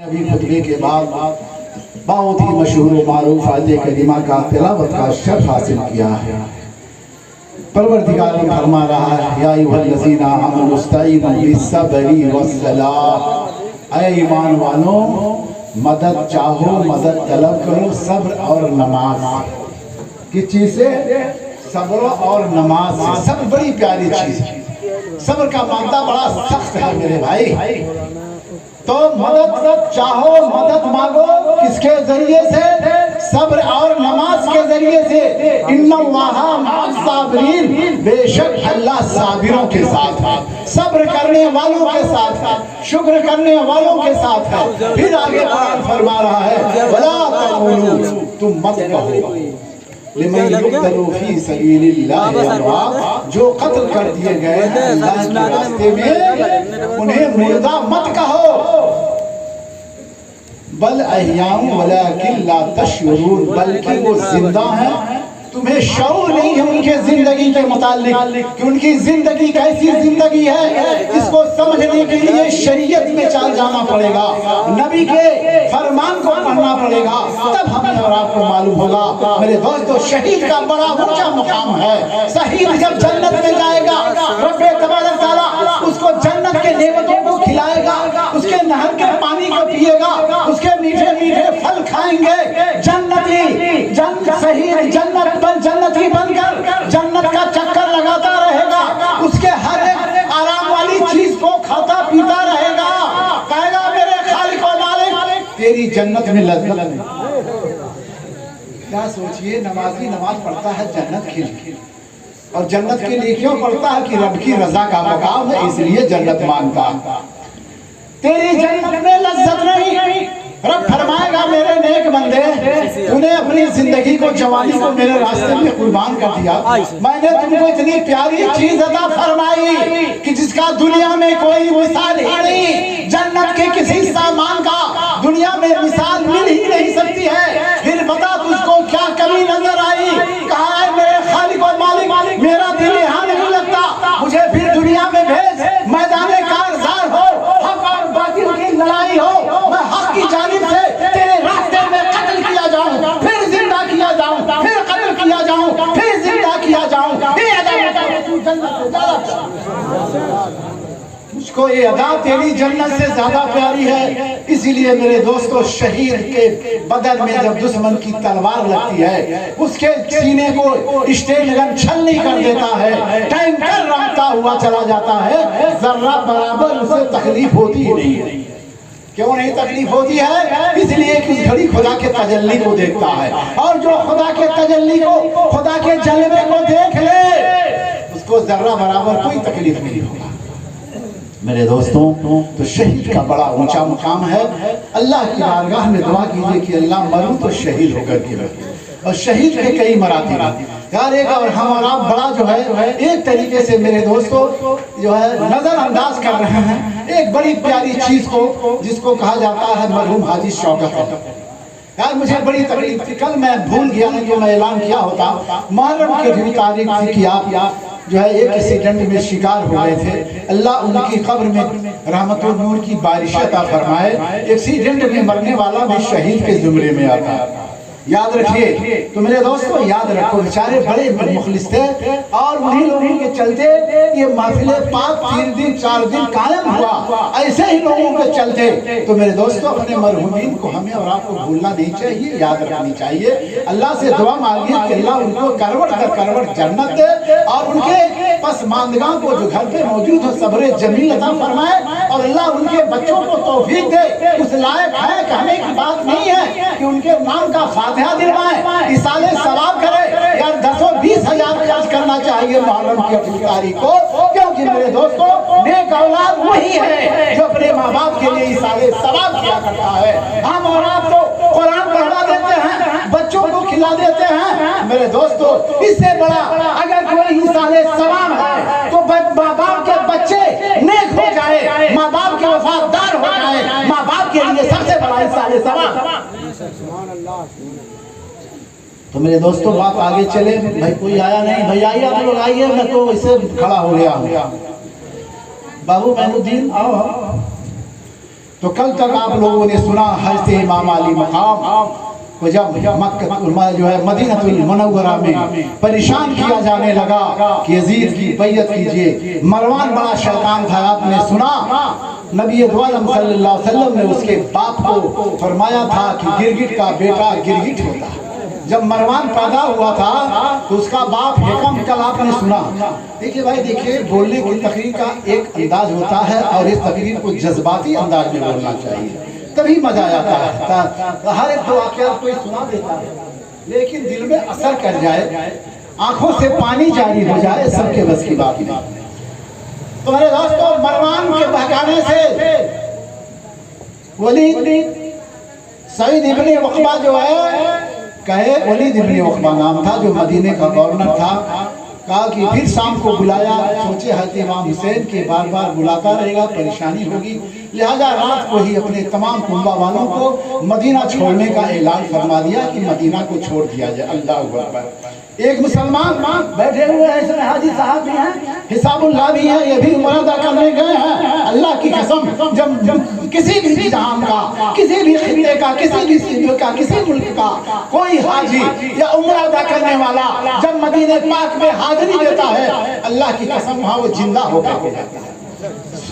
अभी खुतबे के बाद बहुत ही मशहूर व मारूफ आयत करीमा का तिलावत का शर्फ हासिल किया है। परवरदिगार ने फरमा रहा है या अय्युहल्लज़ीना आमनू इस्तईनु बिस्सब्रि वस्सलाह, ऐ ईमान वालों मदद चाहो, मदद तलब करो सब्र और नमाज। किस चीज से? सब्र और नमाज से। सब्र बड़ी प्यारी चीज है। सब्र का मादा बड़ा सख्त है मेरे भाई। तो मदद चाहो, मदद मांगो, किसके जरिए से? सब्र और नमाज के जरिए से। इन्नल्लाहा मअस-साबिरीन, बेशक अल्लाह साबिरों के साथ है, सब्र करने वालों के साथ है, शुक्र करने वालों के साथ है। फिर आगे कुरान फरमा रहा है वला तक़ूलू, तुम मत कहो लिमन युक़्तलू फी सबीलिल्लाह, जो कत्ल कर दिए गए हैं अल्लाह के रास्ते में उन्हें मुर्दा मत कहो। बल अहयाउन वलाकिन ला तशऊरून, बल्कि वो जिंदा हैं, तुम्हें शऊर नहीं है उनके जिंदगी के मुताल्लिक कि उनकी जिंदगी कैसी जिंदगी है। इसको समझने के लिए शरीयत में चल जाना पड़ेगा, नबी के फरमान को पढ़ना पड़ेगा, तब हमें और आपको मालूम होगा। मेरे दोस्तों, शहीद का बड़ा ऊंचा मुकाम है। शहीद जब जन्नत में जाएगा रब्बे तबारक तआला उसको जन्नत के नेमतों को खिलाएगा, उसके नहर के पानी को पिएगा, उसके मीठे मीठे फल खाएंगे। जन्नती शहीद जन्नती बनकर जन्नत का चक्कर लगाता रहेगा, उसके हर एक आराम वाली चीज को खाता पीता रहेगा। कहेगा मेरे खालिक और मालिक तेरी जन्नत में लज्जत है। क्या सोचिए, नमाजी नमाज पढ़ता है जन्नत के लिए, और जन्नत के लिए क्यों पढ़ता है? कि रब की रजा का मकाम है, इसलिए जन्नत मांगता। तेरी जन्नत में लज्जत नहीं। रब फरमाएगा मेरे नेक बंदे, उन्हें अपनी जिंदगी को, जवानी को मेरे रास्ते में कुर्बान कर दिया। मैंने तुमको इतनी प्यारी चीज अता फरमाई कि जिसका दुनिया में कोई मिसाल ही नहीं। जन्नत के किसी सामान का दुनिया में मिसाल मिल ही नहीं सकती है। फिर बता तुझको क्या कमी नजर आई? कहा है मेरे खालिक और मालिक मेरा दिल यहाँ नहीं लगता, मुझे फिर दुनिया में भेज, मैदाने कारज़ार हो, हक और बातिल की लड़ाई हो, मैं हक की जानिब से तेरे रास्ते में कत्ल किया जाऊं, फिर जिंदा किया जाऊं, फिर कत्ल किया जाऊं, फिर जिंदा किया जाऊं। ये अदा तू जन्नत से ज्यादा, मुझको ये अदा तेरी जन्नत से ज्यादा प्यारी है। इसीलिए मेरे दोस्तों, शहीद के बदन में जब दुश्मन की तलवार लगती है, उसके सीने को स्टेन गन छलनी कर देता है, टैंकर रमता हुआ चला जाता है, जर्रा बराबर उसे तकलीफ होती ही नहीं है। क्यों नहीं तकलीफ होती है? इसलिए कि उस घड़ी खुदा के तजल्ली को देखता है, और जो खुदा के तजल्ली को, खुदा के जलवे को देख ले, उसको जर्रा बराबर कोई तकलीफ नहीं होगा। मेरे दोस्तों, तो शहीद का बड़ा ऊंचा मुकाम है। अल्लाह की बारगाह में दुआ कीजिए कि अल्लाह मरूं तो शहीद होकर के रखे। और शहीद के कई मरातिब यार, एक और हम और आप बड़ा जो है एक तरीके से मेरे दोस्तों जो है नजरअंदाज कर रहे हैं एक बड़ी प्यारी चीज को, जिसको कहा जाता है मरहूम हाजी शौकत। यार मुझे बड़ी तकलीफ थी, कल मैं भूल गया नहीं तो मैं ऐलान किया होता। मुहर्रम की 2 तारीख थी कि आप जो है एक एक्सीडेंट में शिकार हो गए थे। अल्लाह उनकी कब्र में रहमतुल नूर की बारिश अता फरमाए। एक्सीडेंट में मरने वाला भी शहीद के जुमरे में आता है, याद रखिए। तो मेरे दोस्तों याद रखो, बेचारे बड़े मुखलिस थे, और उन्हीं लोगों के चलते ये महफिल पाक 3 दिन 4 दिन कायम हुआ। ऐसे ही लोगों के चलते तो मेरे दोस्तों अपने मरहूमीन को हमें और आपको भूलना नहीं चाहिए, याद रखनी चाहिए। अल्लाह से दुआ मांगिए कि अल्लाह उनको करवट दर करवट जन्नत दे, और उनके पसमानदगा को जो घर पे मौजूद हो सब्र जमील अता फरमाए, और अल्लाह उनके बच्चों को तौफीक दे। उस लायक है कहने की बात नहीं है कि उनके नाम का फातिहा दिलवाएं, इसाले सवाब करे। यार 10-20 हजार खर्च करना चाहिए मुहर्रम की 2 तारीख को, क्योंकि मेरे दोस्तों नेक औलाद वही है जो अपने माँ बाप के लिए इसाले सवाब किया करता है। हम और आप तो कुरान पढ़वा देते हैं, बच्चों को खिला देते हैं। मेरे दोस्तों, इससे बड़ा अगर कोई इसाले सवाब है तो माँ बाप के बच्चे नेक हो जाए, माँ बाप के वफादार हो जाए, माँ बाप के लिए सबसे बड़ा इसाले सवाब। तो मेरे दोस्तों बात आगे चले। भाई कोई आया नहीं? भाई आइए, आप लोग आइए, मैं तो वैसे खड़ा हो गया हूँ। बाबू महमूद्दीन आओ। तो कल तक आप लोगों ने सुना हज़रत इमाम अली मकाम को जब मक्का जो है मदीनतुल मुनव्वरा में परेशान किया जाने लगा कि यजीद की बैयत कीजिए। मरवान बड़ा शैतान था, आपने सुना नबी दो आलम सल्लल्लाहु अलैहि वसल्लम ने उसके बाप को फरमाया था कि गिरगिट का बेटा गिरगिट होता है। जब मरवान पैदा हुआ था तो उसका बाप हिकम, कल आपने सुना। देखिए भाई, देखिए बोलने की तकरीर का एक अंदाज होता है और इस तकरीर को जज्बाती अंदाज में बोलना चाहिए, तभी मजा आता है। हर एक दो वाक़या कोई सुना देता है, लेकिन दिल में असर कर जाए, आंखों से पानी जारी हो जाए, सबके बस की बात नहीं। तो मेरे दोस्तों, मरवान के बहकाने से वलीद सईद इब्ने उक़बा जो है, कहे वलीद इब्ने उक़बा नाम था, जो मदीने का गवर्नर था, कहा कि फिर शाम को बुलाया। सोचे हज़रत इमाम हुसैन के बार बार बुलाता रहेगा, परेशानी होगी, लिहाजा रात को ही अपने तमाम कुंबा वालों को मदीना छोड़ने का ऐलान फरमा दिया कि मदीना को छोड़ दिया जाए। अल्लाह अकबर। एक मुसलमान बैठे हुए हैं, इसमें हाजी साहब भी हैं, हिसाबुल्लाह भी हैं, ये भी उम्र अदा करने गए हैं। अल्लाह की कसम, जब किसी भी जहां का, किसी भी खित्ते का, किसी भी सिंध का, किसी मुल्क का कोई हाजी या उम्र अदा करने वाला जब मदीने पाक में हाजिरी देता है, अल्लाह की कसम वहां वो जिंदा होकर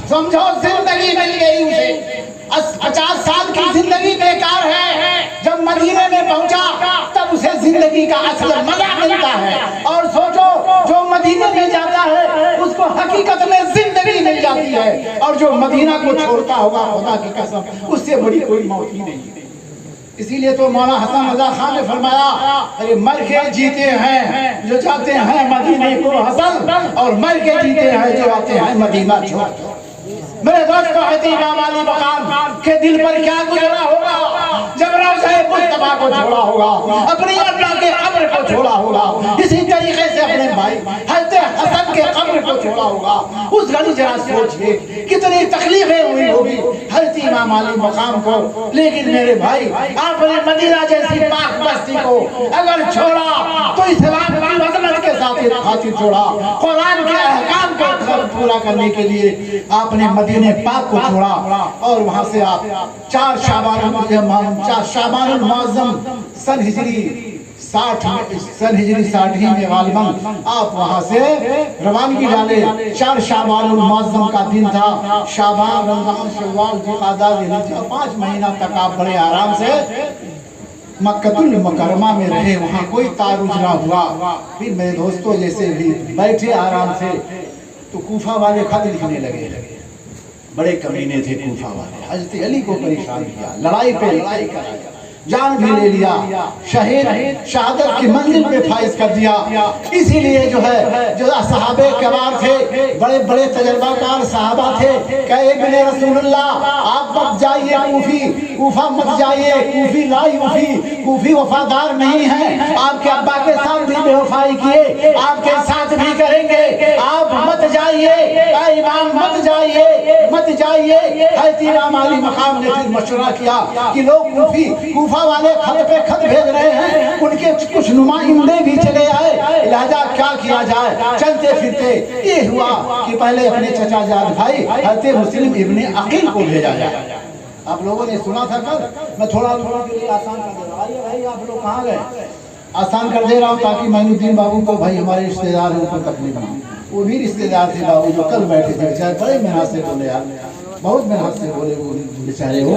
समझो जिंदगी मिल गई उसे। 50 साल की जिंदगी बेकार है, जब मदीने में पहुंचा तब उसे जिंदगी का असल मजा मिलता है। और सोचो, जो मदीने में जाता है उसको हकीकत में जिंदगी मिल जाती है, और जो मदीना को छोड़ता होगा, खुदा की कसम उससे बड़ी कोई मौत ही नहीं। इसीलिए तो मौलाना हसन रजा खान ने फरमाया, अरे मर के जीते हैं जो जाते हैं मदीने को हसन, और मर के जीते हैं जो आते हैं मदीना छोड़। मेरे दोस्तों, इमाम अली मकाम के दिल पर क्या गुजरा होगा जब रोज़े मुस्तफा को छोड़ा होगा, अपनी अल्लाह के कब्र को छोड़ा होगा, इसी तरीके से अपने भाई हज़रत हसन के कब्र को छोड़ा होगा। उस घड़ी जरा सोचिए कितनी तकलीफें हुई होगी हज़रत इमाम अली मकाम को। लेकिन मेरे भाई, आपने मदीना जैसी पाक बस्ती को अगर छोड़ा तो इस्लाम की अज़मत के साथ खातिर छोड़ा, कुरान के अहकाम को पूरा करने के लिए आपने मदीने पाक को छोड़ा। और वहां से आप 4 शाबानुल मुअज़्ज़म सन हिजरी 60 में गालिबन आप वहां से रवानगी डाले। 4 शाबानुल मुअज़्ज़म का दिन था। शाबान, रमजान, शव्वाल, ज़ुल्क़ादा, ज़िलहिज्जा, 5 महीना तक आप बड़े आराम से मक्कतुल मुकर्रमा में रहे, वहाँ कोई तारुज ना हुआ। फिर मेरे दोस्तों, जैसे भी बैठे आराम से तो कूफा वाले खत लिखने लगे। बड़े कमीने थे कूफा वाले, हज़रत अली को परेशान किया, लड़ाई पे लड़ाई कराई, जान भी ले लिया, शहादत की मंजिल पे फाइज कर दिया। इसीलिए जो है, जो सहाबे कबार थे, बड़े बड़े तजर्बाकार सहाबा थे, कहे इब्ने रसूलुल्लाह आप मत जाइए कूफा मत जाइए, कूफी वफादार नहीं है, आपके अब्बा के साथ भी बेवफाई किए, आपके साथ भी करेंगे, आप मत जाइए, इमाम मत जाइए। हज़रत इमाम अली मकाम ने फिर मशवरा किया कि लोग कूफा वाले खत पे खत भेज रहे हैं, उनके कुछ नुमाइंदे भी चले आए, लिहाजा क्या किया जाए। चलते फिरते ये हुआ कि पहले अपने चचाजाद भाई हज़रत मुस्लिम इब्ने अकील को भेजा जाए। आप लोगों ने सुना था कल, मैं थोड़ा के लिए आसान कर दे रहा हूँ। भाई आप लोग कहाँ गए, आसान कर दे रहा हूँ ताकि मोइनुद्दीन बाबू को, भाई हमारे रिश्तेदार हैं, उनको तकलीफ ना। वो भी रिश्तेदार थे बाबू जो कल बैठे थे, बेचारे बड़े मेहनत से बोले यार, बहुत मेहनत से बोले वो बेचारे हो।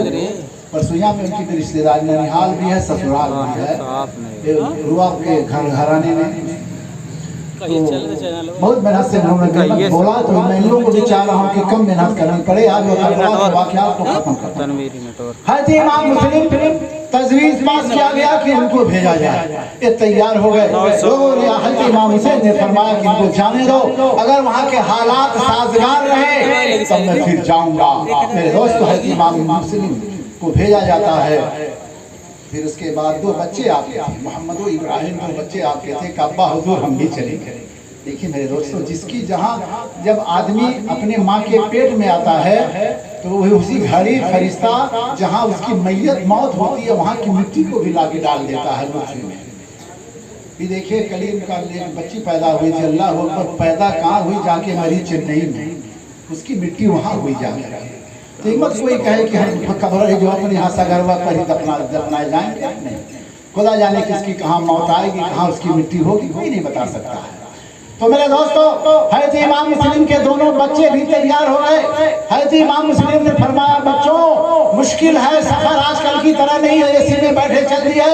परसोया में उनकी रिश्तेदारी, ननिहाल भी है, ससुराल भी है, रुआ के घराने में। तो बहुत मेहनत से उन्होंने बोला, तो मैं इन लोगों को भी चाह रहा हूँ कि कम मेहनत करनी पड़े। आज वाक़यात को खत्म करता हूँ। इमाम मुस्लिम तजवीज़ पास किया गया कि उनको भेजा जाए, ये तैयार हो गए। हज़रत इमाम हुसैन ने फरमाया कि इनको जाने दो, अगर वहाँ के हालात साजगार रहे तब मैं फिर जाऊँगा। मेरे दोस्त, हज़रत इमाम मुस्लिम को भेजा जाता है। फिर उसके बाद 2 बच्चे आपके थे, मोहम्मद और इब्राहिम, 2 बच्चे आपके थे, कब्बा हुजूर हम भी चले गए। देखिए मेरे दोस्तों, जिसकी जहाँ जब आदमी अपने माँ के पेट में आता है तो वह उसी घड़ी फरिश्ता जहाँ उसकी मौत होती है वहाँ की मिट्टी को भी लाके डाल देता है मुट्ठी में। ये देखिए कलीम का एक बच्ची पैदा हुई थी, अल्लाह अकबर, पैदा कहाँ हुई, जाके मरी चेन्नई में, उसकी मिट्टी वहाँ हुई जाकर। तो मत कोई कहे कि हम खबर है जो अपने यहाँ सगरवा पर ही दफनाए जाएंगे, नहीं। खुदा जाने किसकी कहाँ मौत आएगी, कहाँ उसकी मिट्टी होगी, कोई नहीं बता सकता है। तो मेरे दोस्तों, हज़रत इमाम मुस्लिम के दोनों बच्चे भी तैयार हो गए। हज़रत इमाम मुस्लिम ने फरमाया, बच्चों मुश्किल है, सफर आजकल की तरह नहीं है, एसी में बैठे चल दिए,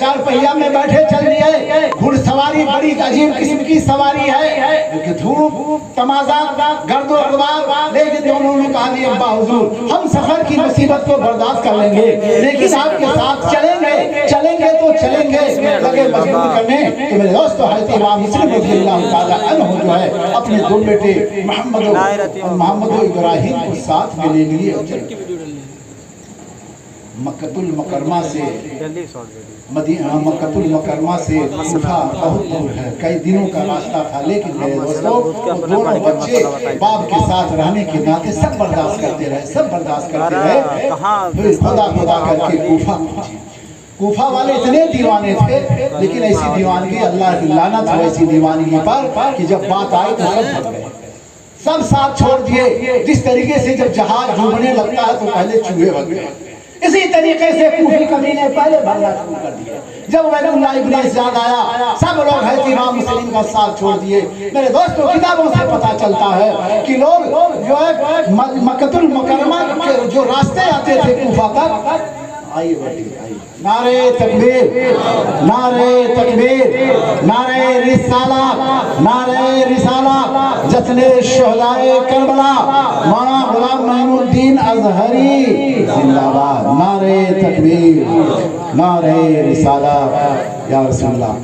चार पहिया में बैठे चल दिए, घुड़सवारी बड़ी अजीब किस्म की सवारी है, क्योंकि धूप तमाजा गर्दो गुबार। लेकिन दोनों ने कहा, नहीं अब्बा हुजूर, हम सफर की मुसीबत को बर्दाश्त कर लेंगे, लेकिन आपके साथ चलेंगे, चलेंगे तो चलेंगे, लगे मजबूर करने। तो मेरे दोस्तों, हज़रत इमाम मुस्लिम रज़ियल्लाहु जो है अपने दो बेटे मोहम्मद और इब्राहिम को साथ में ले लिए मक्कतुल मुकर्रमा से मक्कतुल मुकर्रमा से कूफा बहुत दूर है, कई दिनों का रास्ता था। लेकिन मेरे दोस्तों, दोनों बच्चे बाप के साथ रहने के नाते सब बर्दाश्त करते रहे, सब बर्दाश्त करते रहे। फिर खुदा खुदा करके कूफा पहुंचे। कूफा वाले इतने दीवाने थे, लेकिन ऐसी दीवानगी, अल्लाह की लानत हो ऐसी दीवानगी पर कि जब बात आई तो सब भग गए, सब साथ छोड़ दिए। जिस तरीके से जब जहाज डूबने लगता है तो पहले चूहे भग गए, इसी तरीके से कूफी कमीने पहले भागना शुरू कर दिए। जब उबैदुल्लाह इब्न ज़ियाद आया, सब लोग हज़रत इमाम मुस्लिम का साथ छोड़ दिए। मेरे दोस्तों, किताबों से पता चलता है कि लोग जो है मक्कतुल मुकर्रमा के जो रास्ते आते थे कूफा तक, आइए बैठिए, आइए, नारे तकबीर, नारे तकबीर, नारे रिसालत, नारे रिसालत, जश्ने शुहदाए करबला, मौलाना गुलाम मोइनुद्दीन अज़हरी जिंदाबाद, नारे तकबीर, नारे रिसालत, या रसूलल्लाह।